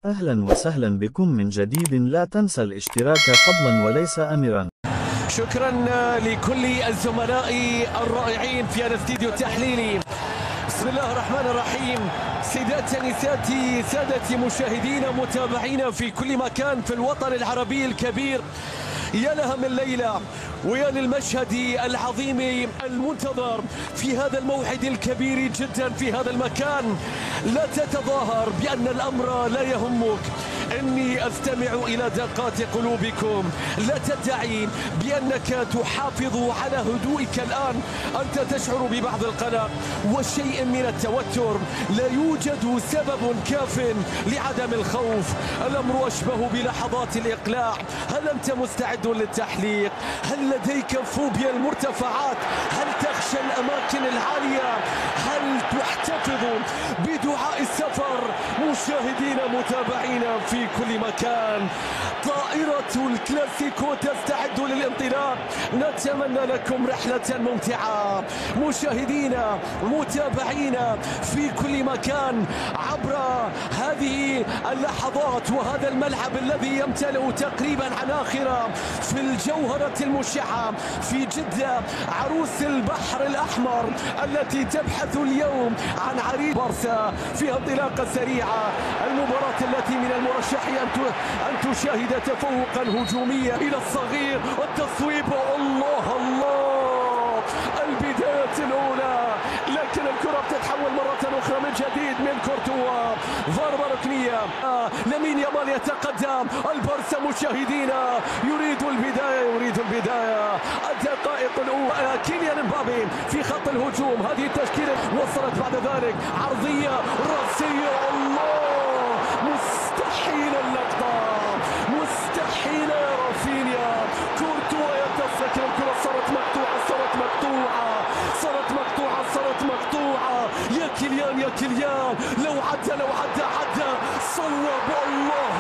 أهلا وسهلا بكم من جديد. لا تنسى الاشتراك فضلا وليس أمرا. شكرا لكل الزملاء الرائعين في الاستديو التحليلي. بسم الله الرحمن الرحيم. سيداتي نساتي سادتي مشاهدينا متابعينا في كل مكان في الوطن العربي الكبير، يا لها من ليلة ويا للمشهد العظيم المنتظر في هذا الموعد الكبير جدا في هذا المكان. لا تتظاهر بأن الأمر لا يهمك، إني أستمع إلى دقات قلوبكم. لا تدعي بأنك تحافظ على هدوئك الآن، أنت تشعر ببعض القلق وشيء من التوتر. لا يوجد سبب كاف لعدم الخوف، الأمر أشبه بلحظات الإقلاع. هل أنت مستعد للتحليق؟ هل لديك فوبيا المرتفعات؟ هل تخشى الأماكن العالية؟ هل تحتفظ بدعاء السفر؟ مشاهدينا متابعينا في كل مكان، طائرة الكلاسيكو تستعد للانطلاق. نتمنى لكم رحلة ممتعة مشاهدينا متابعينا في كل مكان عبر هذه اللحظات وهذا الملعب الذي يمتلئ تقريبا عناخر في الجوهرة المشعة في جدة، عروس البحر الأحمر التي تبحث اليوم عن عريس بارسا في انطلاقة سريعة. المباراة التي من المرشح أن تشاهد تفوقا هجوميا إلى الصغير، التصويب الله الله، البداية الأولى، لكن الكرة بتتحول مرة أخرى من جديد من كورتوا، ضربة ركنية. لامين يامال يتقدم، البارسا مشاهدينا يريد البداية، الدقائق الأولى. كيليان مبابي في خط الهجوم، هذه التشكيلة وصلت بعد ذلك عرضية رأسية، الله، مستحيل اللقطة، مستحيل يا رافينيا. كورتوا يتصل، الكرة صارت مقطوعة. يا كيليان لو عدى صوب، الله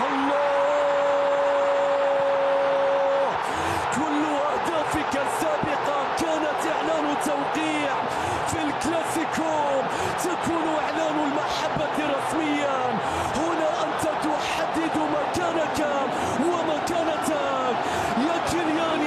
كل أهدافك السابقة كانت إعلان توقيع في الكلاسيكو، تكون إعلان المحبة رسميا. هنا أنت تحدد مكانك ومكانتك يا كيليان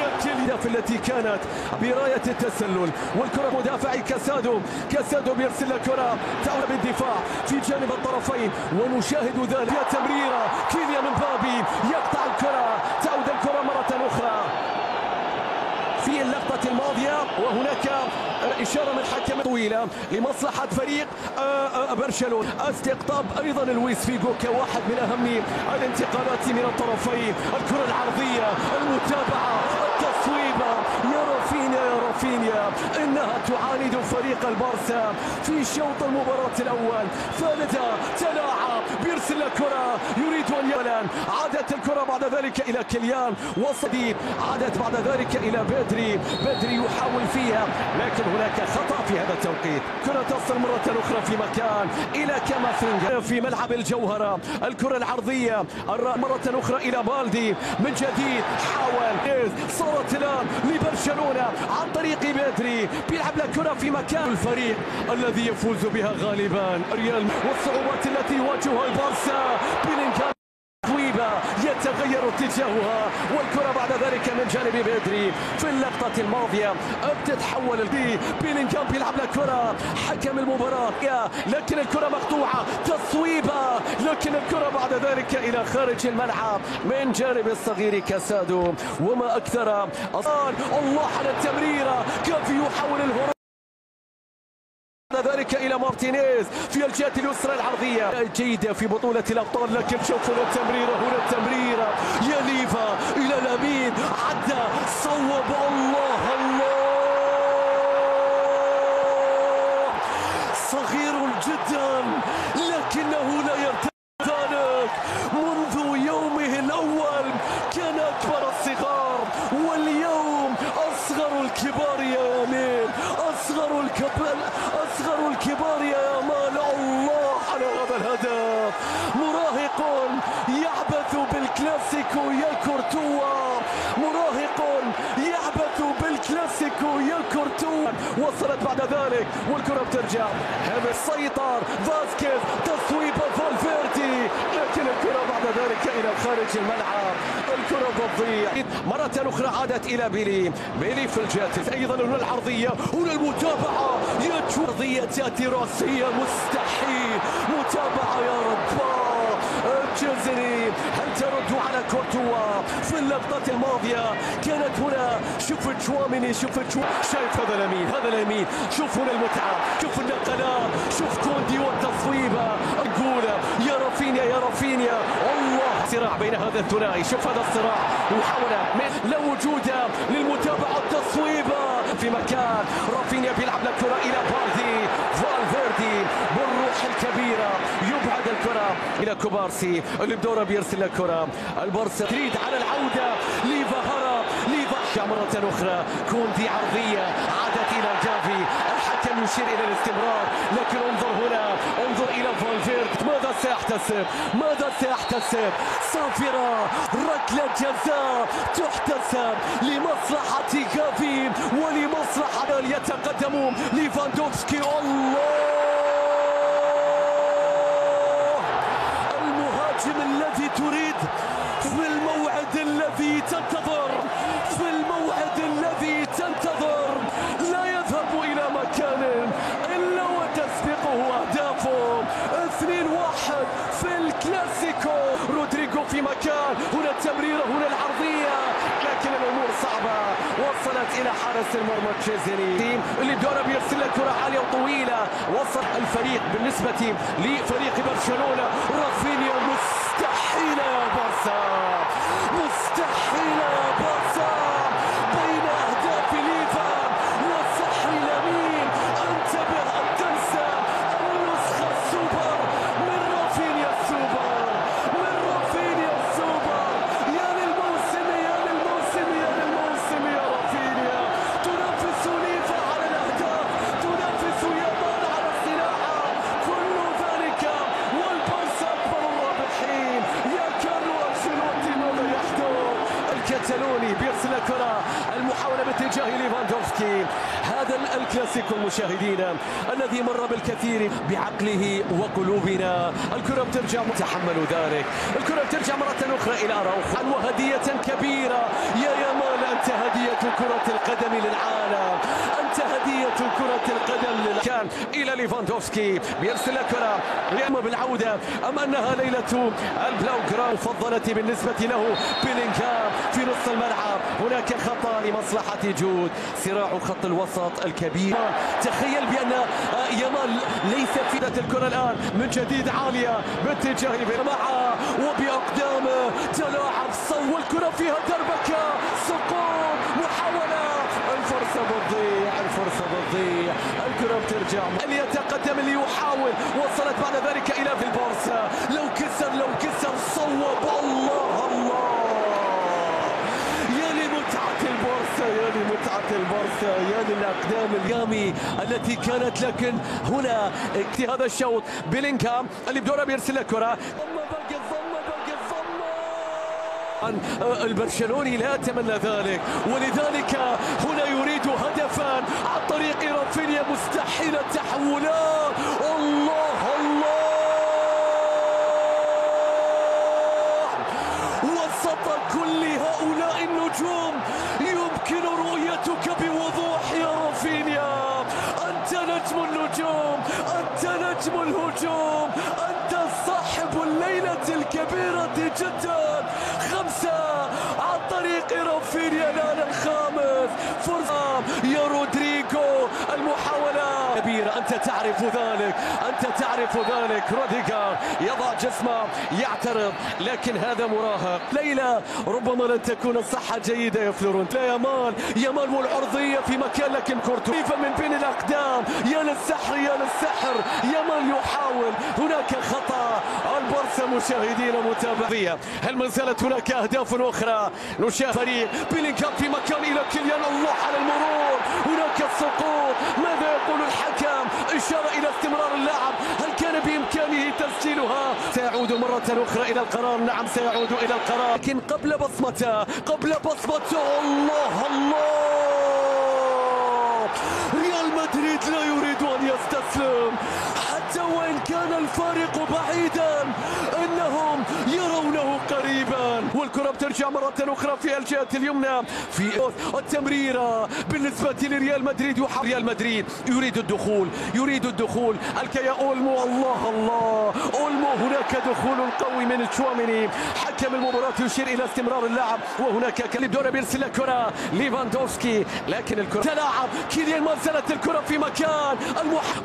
التي كانت براية التسلل، والكرة مدافعي كاسادو بيرسل الكرة تعود بالدفاع في جانب الطرفين، ونشاهد ذلك تمريرة كيليان مبابي يقطع الكرة، تعود الكرة مرة أخرى في اللقطة الماضية، وهناك إشارة من حكم طويلة لمصلحة فريق برشلونة. استقطاب أيضا لويس فيجو كواحد من أهم الانتقالات من الطرفين. الكرة العرضية، المتابعة، التصويبة، يا رافينيا إنها تعاند فريق البارسا في شوط المباراة الأول. فالدا تلاعب بيرسل الكرة، يريد أن يلان، عادت الكرة بعد ذلك إلى كيليان وصديق، عادت بعد ذلك إلى بدري يحاول فيها، لكن هناك خطأ في هذا التوقيت. كرة تصل مرة أخرى في مكان إلى كامافينجا في ملعب الجوهرة. الكرة العرضية مرة أخرى إلى بالدي من جديد، حاول، صارت الآن لبرشلونة عن طريق بدري، بيلعب الكرة في مكان الفريق الذي يفوز بها غالبا ريال، والصعوبات التي يواجهها البارسا. بيلينغهام يتغير اتجاهها، والكرة بعد ذلك من جانب بدري في اللقطة الماضية بتتحول. بيلينغهام بيلعب الكرة، حكم المباراة، لكن الكرة مقطوعة، تصويبة، لكن الكرة بعد ذلك إلى خارج الملعب من جانب الصغير كاسادو. وما أكثر الله على التمريرة، كان يحاول الهروب ذلك إلى مارتينيز في الجهة اليسرى العرضية جيدة في بطولة الأبطال، لكن شوفوا هنا التمريرة يا ليفا إلى لامين، عدى، صوب، الله صغير جدا لكنه لا يرتدك. منذ يومه الأول كان أكبر الصغار، واليوم أصغر الكبار يا يمين، أصغر الكبار يا يامال. الله على هذا الهدف، مراهق يعبث بالكلاسيكو يا كورتوا، وصلت بعد ذلك والكرة بترجع، سيطر فاسكيز، تصويبة فالفيردي، لكن الكرة بعد ذلك إلى خارج الملعب. الكرة تضيع مرة أخرى، عادت إلى بيلي في الجات. أيضا هنا العرضية، هنا المتابعة، العرضية تأتي رأسية، مستحيل متابعة يا رب. تشيزني هل ترد على كورتوا في اللقطة الماضية؟ كانت هنا، شوف تشواميني، شايف هذا اليمين، شوف هنا المتعة، شوف النقلات، شوف كوندي والتصويبة، الجولة يا رافينيا الله. صراع بين هذا الثنائي، شوف هذا الصراع، محاولة لا وجود للمتابعة، التصويبة في مكان رافينيا بيلعب الكرة إلى فالفيردي بالروح الكبيرة، يبعد الكرة إلى كوبارسي اللي بدوره بيرسل الكرة. البارسا تريد على العودة، ليفا مرة أخرى، كوندي عرضية عادت إلى جافي، الحكم يشير إلى الاستمرار، لكن انظر إلى فالفيردي، ماذا سيحتسب؟ صافرة، ركلة جزاء تحتسب لمصلحة جافي ولمصلحة يتقدم ليفاندوفسكي. الله، المهاجم الذي تريد في الموعد الذي تنتظر، لا يذهب إلى مكان إلا وتسبقه أهدافه. 2-1 في الكلاسيكو. رودريغو في مكان، هنا التمريرة، هنا العرضية، لكن الأمور صعبة، وصلت إلى حارس المرمى تشيزني اللي بدوره بيرسل الكرة عالية وطويلة. وصل الفريق بالنسبة لفريق برشلونة، رافينيا، مستحيل يا بارسا، بين أهداف ليفا والسحر اليمين. انتبه أن تنسى النسخة السوبر من رافينيا السوبر، يا للموسم يا رافينيا. تنافس ليفا على الأهداف، تنافس يامال على الصناعة، كل ذلك والبارسا أكبر الرابحين. يا كارلو أنشيلوتي ماذا يحدث؟ الكتالوني بيرسل الكرة، المحاولة باتجاه ليفاندوفسكي. هذا الكلاسيكو مشاهدينا الذي مر بالكثير بعقله وقلوبنا. الكرة بترجع، تحملوا ذلك، الكرة بترجع مرة أخرى إلى أراوخو، وهدية كبيرة يا يامال، أنت هدية كرة القدم للعالم، كان إلى ليفاندوفسكي، بيرسل الكرة بالعودة، أم أنها ليلة البلاوغرا مفضلة بالنسبة له؟ بيلينغهام في نص الملعب، هناك خطأ لمصلحة جود، صراع خط الوسط الكبير. تخيل بأن يامال ليس في الكرة الآن من جديد عالية باتجاه معه وبأقدامه، تلاعب صو، والكرة فيها دربكة، سقوط، محاولة، الفرصة بتضيع، الكرة بترجع، اللي يتقدم، اللي يحاول، وصلت بعد ذلك إلى في البارسا، لو كسر صوب، الله، يا لمتعة البارسا، يا للأقدام اليامي التي كانت، لكن هنا هذا الشوط بيلينغهام اللي بدوره بيرسل الكرة، البرشلوني لا يتمنى ذلك، ولذلك هنا يريد هدفا عن طريق رافينيا، مستحيل التحولات. الله، وسط كل هؤلاء النجوم يمكن رؤيتك بوضوح يا رافينيا، أنت نجم النجوم، أنت نجم الهجوم، أنت صاحب الليلة الكبيرة جدا. 5 عن طريق رافينيا، نال الخامس، فرصة يا رودريغو، المحاولة كبيرة، أنت تعرف ذلك، روديغر يضع جسمه، يعترض، لكن هذا مراهق. ليلى ربما لن تكون الصحة جيدة يا فلورنت، لا يامال والعرضية في مكان، لكن كورتوا من بين الأقدام، يا للسحر، يامال يحاول، هناك خطأ. البارسا مشاهدين متابعين، هل ما زالت هناك أهداف أخرى؟ نشاهد فريق بيلينغهام في مكان إلى كيليان، الله على المرور، هناك السقوط، ماذا يقول الحكم؟ إشارة إلى استمرار اللعب، هل كان بإمكانه تسجيلها؟ سيعود مرة أخرى إلى القرار، نعم سيعود إلى القرار، لكن قبل بصمته، الله، ريال مدريد لا يريد أن يستسلم حتى وإن كان الفارق بعيدا، إنهم يرونه والكرة بترجع مرة أخرى في الجهة اليمنى في التمريرة بالنسبة لريال مدريد. ريال مدريد يريد الدخول الكيا أولمو. الله الله أولمو، هناك دخول قوي من تشواميني. حكم المباراة يشير إلى استمرار اللعب، وهناك كليب دورا بيرسل الكرة ليفاندوفسكي، لكن الكرة تلاعب كيليان، ما زالت الكرة في مكان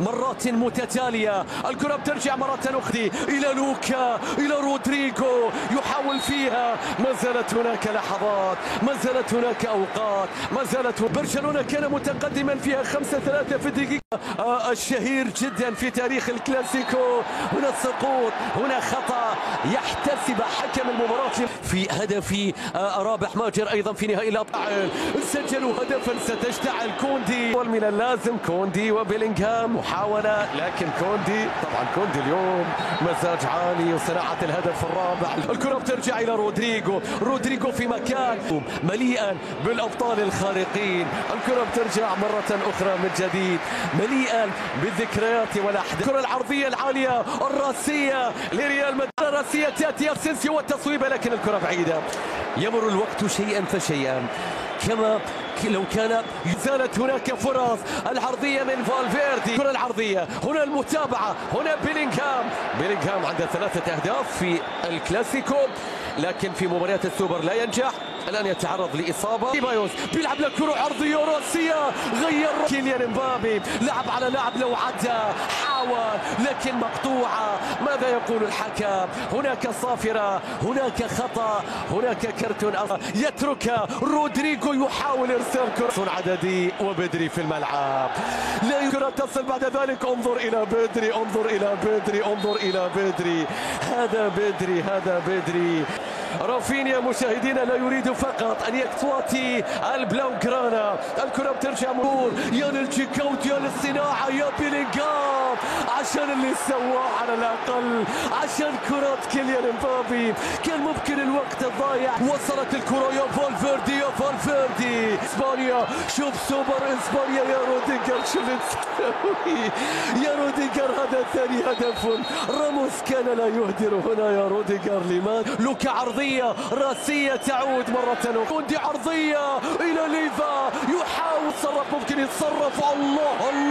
مرات متتالية. الكرة بترجع مرة أخرى إلى لوكا، إلى رودريغو، يحاول فيها. ما زالت هناك لحظات، ما زالت هناك أوقات، ما زالت برشلونة كان متقدما فيها 5-3 في الدقيقة الشهير جدا في تاريخ الكلاسيكو. هنا سقوط، هنا خطأ يحتسب حكم المباراة في هدف رابح ماجر أيضا في نهائي الأبطال. سجلوا هدفا ستشتعل كوندي، ومن اللازم كوندي وبيلينغهام محاولة، لكن كوندي طبعا كوندي اليوم مزاج عالي وصناعة الهدف الرابع. الكرة بترجع إلى رودريغو في مكان مليئا بالأبطال الخارقين. الكرة بترجع مرة أخرى من جديد مليئا بالذكريات والأحداث. الكرة العرضية العالية الراسية لريال مدريد، الراسية تأتي أسينسيو والتصويبة، لكن الكرة بعيدة. يمر الوقت شيئا فشيئا، كما لو كان زالت هناك فرص. العرضية من فالفيردي، الكرة العرضية، هنا المتابعة، هنا بيلينغهام عنده 3 أهداف في الكلاسيكو، لكن في مباريات السوبر لا ينجح. الآن يتعرض لإصابة. بايوس بيلعب له كرة عرضية راسية، غير كيليان امبابي، لعب على لاعب لو عدى، حاول لكن مقطوعة. ماذا يقول الحكم؟ هناك صافرة، هناك خطأ، هناك كرت يتركها. رودريغو يحاول إرسال كرة عددي، وبدري في الملعب، لا يمكن تصل بعد ذلك. انظر إلى بدري، انظر إلى بدري، هذا بدري. رافينيا مشاهدينا لا يريد فقط أن يكتواتي البلاوغرانا. الكرة بترجع مرور، يا للجيك اوت، يا للصناعة، يا بيلينغهام، عشان اللي سواه على الأقل، عشان كرة كيليان امبابي كان ممكن الوقت الضايع. وصلت الكرة يا فالفيردي، اسبانيا، شوف سوبر اسبانيا يا روديجر، شو اللي تسوي يا روديجر؟ هذا ثاني هدف. راموس كان لا يهدر هنا يا روديجر. لماذا؟ لوكا عرضية راسية تعود مرة أخرى، كوندي عرضية إلى ليفا، يحاول يتصرف، ممكن يتصرف. الله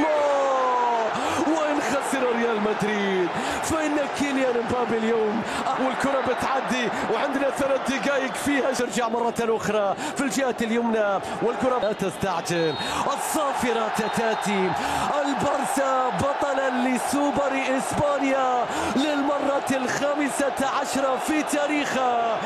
وإن خسر ريال مدريد فإن كيليان امبابي اليوم، والكرة بتعدي وعندنا 3 دقائق فيها. ترجع مرة أخرى في الجهة اليمنى، والكرة لا تستعجل، الصافرة تأتي. البارسا بطلا لسوبر إسبانيا للمرة 15 في تاريخها.